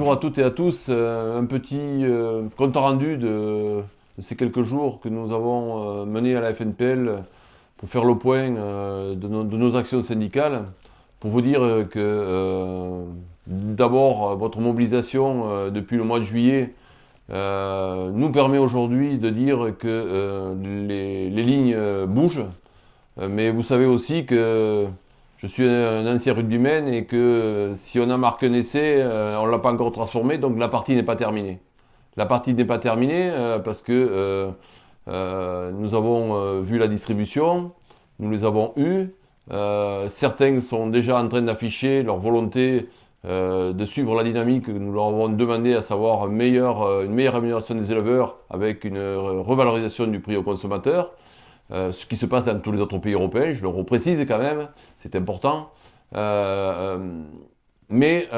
bonjour à toutes et à tous. Un petit compte rendu de ces quelques jours que nous avons menés à la FNPL pour faire le point de nos actions syndicales. Pour vous dire que d'abord, votre mobilisation depuis le mois de juillet nous permet aujourd'hui de dire que les lignes bougent. Mais vous savez aussi que je suis un ancien rugbyman et que si on a marqué un essai, on ne l'a pas encore transformé, donc la partie n'est pas terminée. La partie n'est pas terminée parce que nous avons vu la distribution, nous les avons eus. Certains sont déjà en train d'afficher leur volonté de suivre la dynamique que nous leur avons demandé, à savoir une meilleure rémunération des éleveurs avec une revalorisation du prix aux consommateurs. Ce qui se passe dans tous les autres pays européens, je le reprécise quand même, c'est important. Mais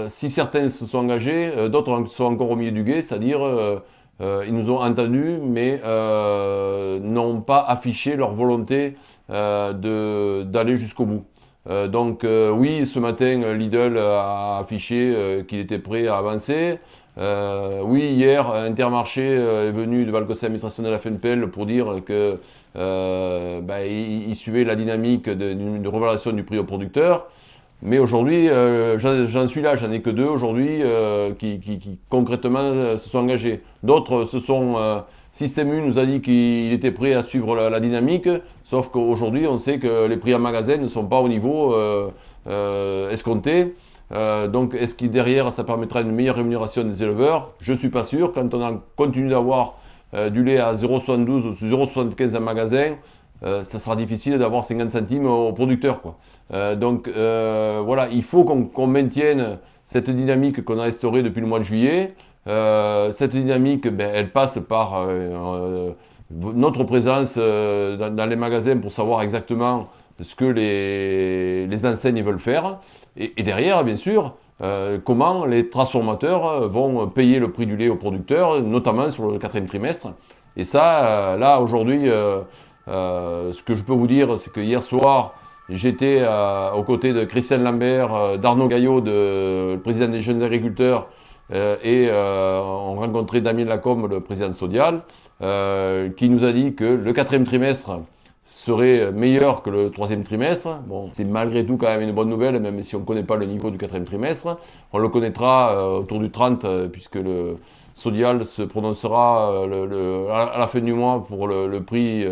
si certains se sont engagés, d'autres sont encore au milieu du gué, c'est-à-dire ils nous ont entendus, mais n'ont pas affiché leur volonté d'aller jusqu'au bout. Oui, ce matin, Lidl a affiché qu'il était prêt à avancer. Oui, hier, Intermarché est venu devant le conseil d'administration de la FNPL pour dire que il suivait la dynamique de revalorisation du prix aux producteurs. Mais aujourd'hui, j'en suis là, j'en ai que deux aujourd'hui qui concrètement se sont engagés. D'autres se sont... Système U nous a dit qu'il était prêt à suivre la dynamique, sauf qu'aujourd'hui, on sait que les prix en magasin ne sont pas au niveau escompté. Donc, est-ce que derrière, ça permettra une meilleure rémunération des éleveurs? Je ne suis pas sûr. Quand on continue d'avoir du lait à 0,72 ou 0,75 en magasin, ça sera difficile d'avoir 50 centimes aux producteurs, quoi. Voilà, il faut qu'on maintienne cette dynamique qu'on a instaurée depuis le mois de juillet. Cette dynamique, elle passe par notre présence dans les magasins pour savoir exactement ce que les enseignes veulent faire. Et derrière, bien sûr, comment les transformateurs vont payer le prix du lait aux producteurs, notamment sur le quatrième trimestre. Et ça, là, aujourd'hui, ce que je peux vous dire, c'est que hier soir, j'étais aux côtés de Christian Lambert, d'Arnaud Gaillot, le président des jeunes agriculteurs, et on rencontrait Damien Lacombe, le président de Sodial, qui nous a dit que le quatrième trimestre serait meilleur que le troisième trimestre. Bon, c'est malgré tout quand même une bonne nouvelle, même si on ne connaît pas le niveau du quatrième trimestre. On le connaîtra autour du 30, puisque le Sodial se prononcera à la fin du mois pour le prix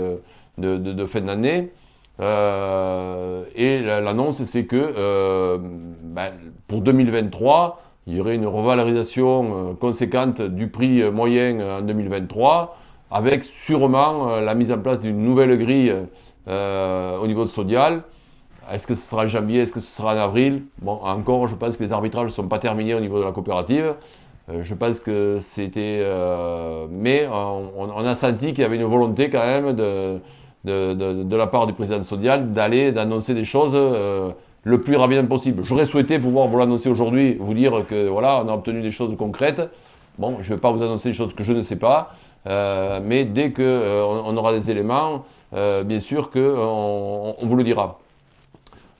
de fin d'année. Et l'annonce, c'est que pour 2023, il y aurait une revalorisation conséquente du prix moyen en 2023, avec sûrement la mise en place d'une nouvelle grille au niveau de Sodial. Est-ce que ce sera en janvier, est-ce que ce sera en avril? Bon, encore, je pense que les arbitrages ne sont pas terminés au niveau de la coopérative. Je pense que c'était... mais on a senti qu'il y avait une volonté quand même de la part du président de Sodial d'annoncer des choses le plus rapidement possible. J'aurais souhaité pouvoir vous l'annoncer aujourd'hui, vous dire que voilà, on a obtenu des choses concrètes. Bon, je ne vais pas vous annoncer des choses que je ne sais pas, mais dès qu'on aura des éléments, bien sûr qu'on vous le dira.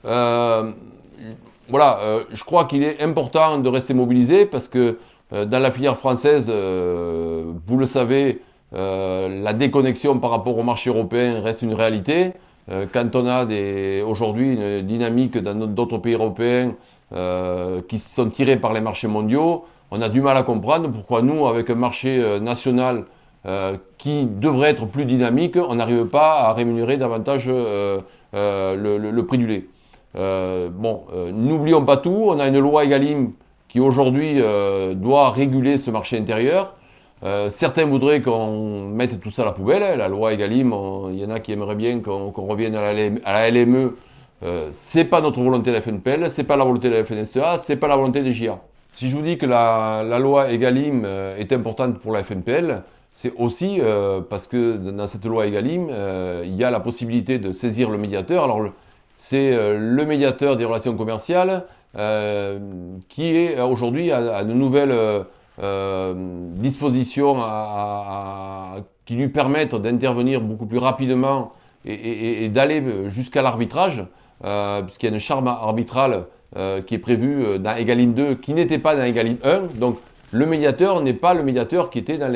Voilà, je crois qu'il est important de rester mobilisé parce que dans la filière française, vous le savez, la déconnexion par rapport au marché européen reste une réalité. Quand on a aujourd'hui une dynamique dans d'autres pays européens qui sont tirés par les marchés mondiaux, on a du mal à comprendre pourquoi nous, avec un marché national qui devrait être plus dynamique, on n'arrive pas à rémunérer davantage le prix du lait. N'oublions pas tout, on a une loi Egalim qui aujourd'hui doit réguler ce marché intérieur. Certains voudraient qu'on mette tout ça à la poubelle, la loi Egalim, il y en a qui aimeraient bien qu'on revienne à la LME. C'est pas notre volonté de la FNPL, c'est pas la volonté de la FNSEA, c'est pas la volonté des JA. Si je vous dis que la loi Egalim est importante pour la FNPL, c'est aussi parce que dans cette loi Egalim, il y a la possibilité de saisir le médiateur. Alors c'est le médiateur des relations commerciales qui est aujourd'hui à de nouvelles dispositions qui lui permettent d'intervenir beaucoup plus rapidement et d'aller jusqu'à l'arbitrage, puisqu'il y a une charge arbitrale qui est prévu dans Egalim 2, qui n'était pas dans Egalim 1. Donc le médiateur n'est pas le médiateur qui était dans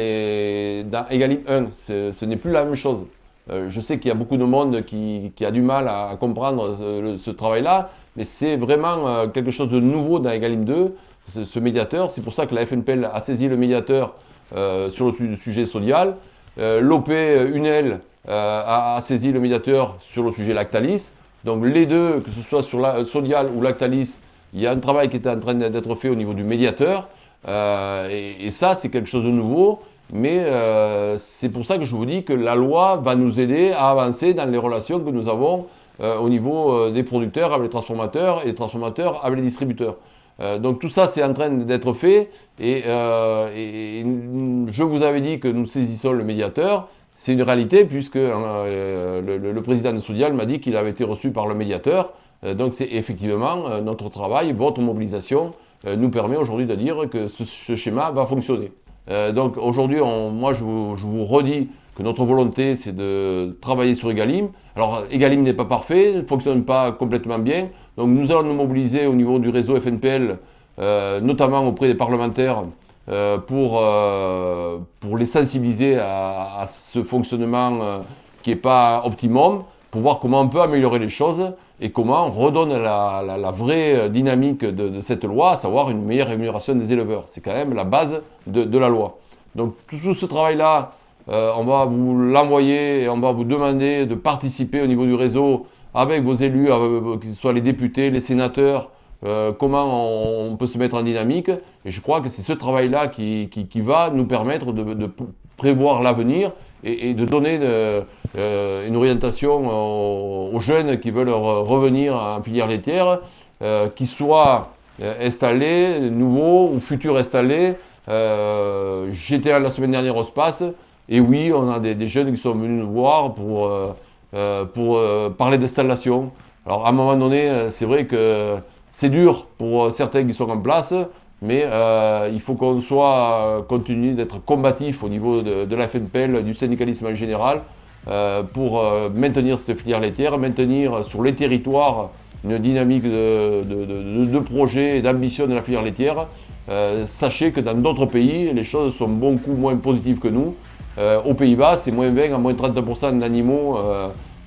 Egalim 1. Ce n'est plus la même chose. Je sais qu'il y a beaucoup de monde qui a du mal à comprendre ce travail-là, mais c'est vraiment quelque chose de nouveau dans Egalim 2, ce médiateur. C'est pour ça que la FNPL a saisi le médiateur sur le sujet Sodial. L'OP UNEL a saisi le médiateur sur le sujet Lactalis. Donc les deux, que ce soit sur Sodial ou Lactalis, il y a un travail qui est en train d'être fait au niveau du médiateur. Et ça, c'est quelque chose de nouveau. Mais c'est pour ça que je vous dis que la loi va nous aider à avancer dans les relations que nous avons au niveau des producteurs avec les transformateurs et les transformateurs avec les distributeurs. Donc tout ça, c'est en train d'être fait et je vous avais dit que nous saisissons le médiateur. C'est une réalité puisque le président de Sodial m'a dit qu'il avait été reçu par le médiateur. Donc c'est effectivement notre travail, votre mobilisation nous permet aujourd'hui de dire que ce schéma va fonctionner. Donc aujourd'hui, moi je vous redis que notre volonté c'est de travailler sur Egalim. Alors Egalim n'est pas parfait, ne fonctionne pas complètement bien. Donc nous allons nous mobiliser au niveau du réseau FNPL, notamment auprès des parlementaires, pour les sensibiliser à ce fonctionnement qui n'est pas optimum, pour voir comment on peut améliorer les choses et comment on redonne la vraie dynamique de cette loi, à savoir une meilleure rémunération des éleveurs. C'est quand même la base de la loi. Donc tout ce travail-là, on va vous l'envoyer et on va vous demander de participer au niveau du réseau avec vos élus, que ce soit les députés, les sénateurs, comment on peut se mettre en dynamique. Et je crois que c'est ce travail-là qui va nous permettre de prévoir l'avenir et de donner une orientation aux jeunes qui veulent revenir en filière laitière, qu'ils soient installés, nouveaux ou futurs installés. J'étais la semaine dernière au SPAS et oui, on a des jeunes qui sont venus nous voir pour parler d'installation. Alors à un moment donné, c'est vrai que c'est dur pour certains qui sont en place, mais il faut qu'on continue d'être combatif au niveau de la FNPL, du syndicalisme en général, pour maintenir cette filière laitière, maintenir sur les territoires une dynamique de projet et d'ambition de la filière laitière. Sachez que dans d'autres pays, les choses sont beaucoup moins positives que nous. Aux Pays-Bas, c'est moins 20 à moins 30% d'animaux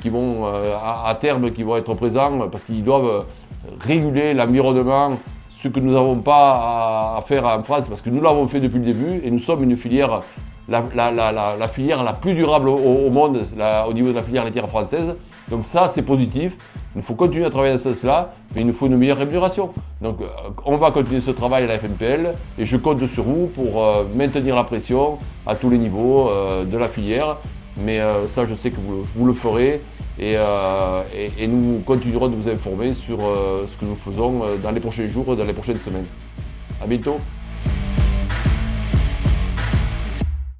qui vont à terme qui vont être présents parce qu'ils doivent réguler l'environnement, ce que nous n'avons pas à faire en France parce que nous l'avons fait depuis le début et nous sommes une filière, la filière la plus durable au monde au niveau de la filière laitière française. Donc ça, c'est positif. Il faut continuer à travailler dans ce sens-là, mais il nous faut une meilleure rémunération. Donc on va continuer ce travail à la FNPL et je compte sur vous pour maintenir la pression à tous les niveaux de la filière. Mais ça, je sais que vous le ferez et nous continuerons de vous informer sur ce que nous faisons dans les prochains jours, dans les prochaines semaines. À bientôt.